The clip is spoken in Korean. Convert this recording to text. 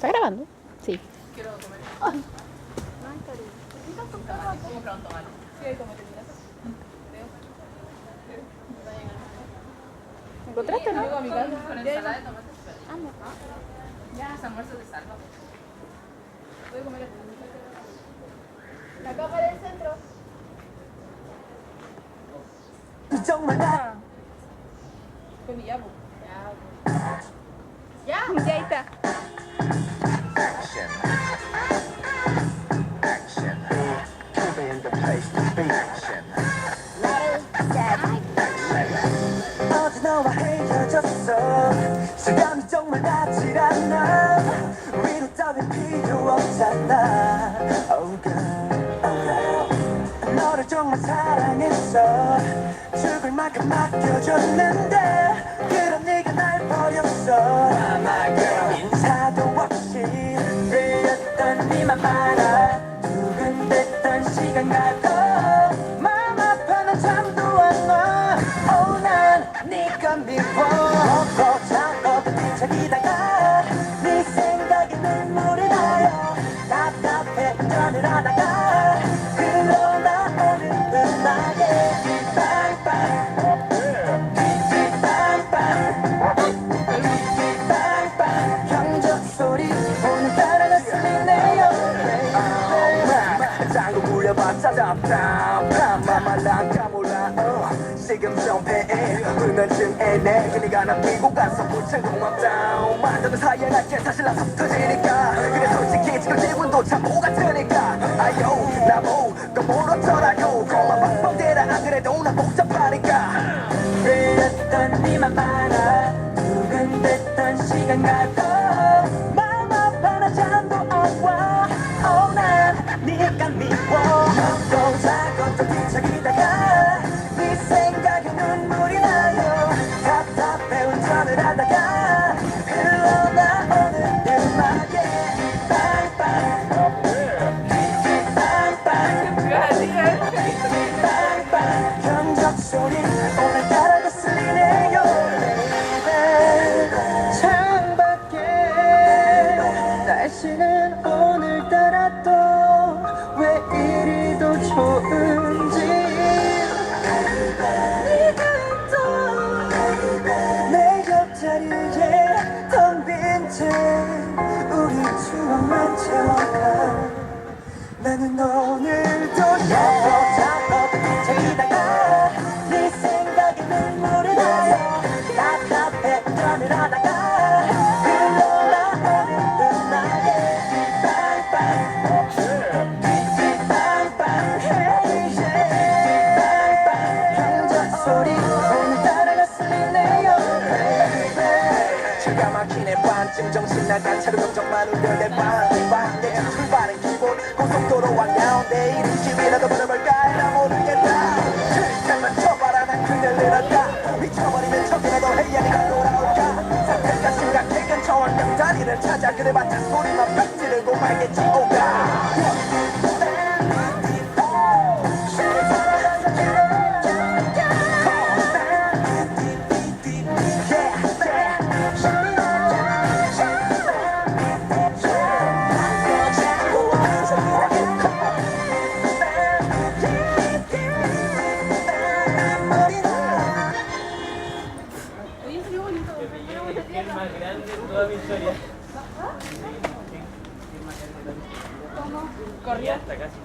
¿Está grabando? Sí. Quiero comer. Ay. Sí, pronto, vale. Sí, como te miras. ¿Me encontraste, no? Llego a mi casa con ensalada de tomate. Ah, no. Ya, es almuerzo de salva. Voy a comer La capa del centro. con mi yabu. Ya. Ya está. Action. Action. You'll be in the place to be. Action. 어제 너와 헤어졌어. 시간이 정말 나질 않아. 위로 따윈 필요 없잖아. Oh girl. 너를 정말 사랑했어. 죽을 만큼 맡겨줬는데 그런 네가 날 버렸어. My girl. 인사도 없이 들렸던 네만 말아. 두근댔던 시간 가도 마음 아파는 잠도 안 와. Oh 난 네가 미워. 먹고 자고 뒤척이다가 네 생각에 눈물이 나요. 답답해 운전을 하다가 그러다 어느 음악에 빵빵 빵빵 경적 소리 오늘따라 들리네요. 짱구 물려봤자 답답한 맘말랑 까몰라. 지금 좀 배에 은은증 애내 그니가 남기고 가서 무척 고맙다. 만드는 사이에 낮게 사실 나서 터지니까. 그래 솔직히 지금 기분도 참 오같으니까. 아요 나보고 멀었더라요. 고마 방법대라 안 그래도 난 복잡하니까. 그랬던 네만 봐라. 두근댔던 시간 가도 마음 아파나 잠도 안 와. Oh 난 네가 미워. 먹고 자고 또 뒤척이다가 네 생각에 눈물이 나요. 답답해 운전을 하다가 흘러나 어느 음악에 빵빵 빵빵 경적 소리 오늘따라 거슬리네요. 창밖에 날씨는 오늘따라 또 왜 이리도 좋은지. 네가 또 내 곁자리에 텅 빈 채 우리 추억만 채워가. 나는 오늘도 잡고 뒤척이다가 네 생각에 눈물이 나요. 답답해 운전을 하다가 흘러나 어느 음악에 빵빵 빵빵 hey yeah 빵빵 경적 소리 오늘따라 거슬리네요. 기가 막히네 반쯤 정신 나간 차로 경적만 울려내 빵빵 내 출발은 기본 고속도로 왕가운데 이리 집이라도 부려볼까 나 모르겠다. 그냥 쳐봐라 난 그냥 내렸다. 미쳐버리면 척이라도 해야 네가 돌아올까. 상태가 심각해 근처원 명다리를 찾아 그래봤자 소리만 팍 지르고 말겠지 오가. Más grande toda mi historia. ¿Cómo? Corría hasta casi.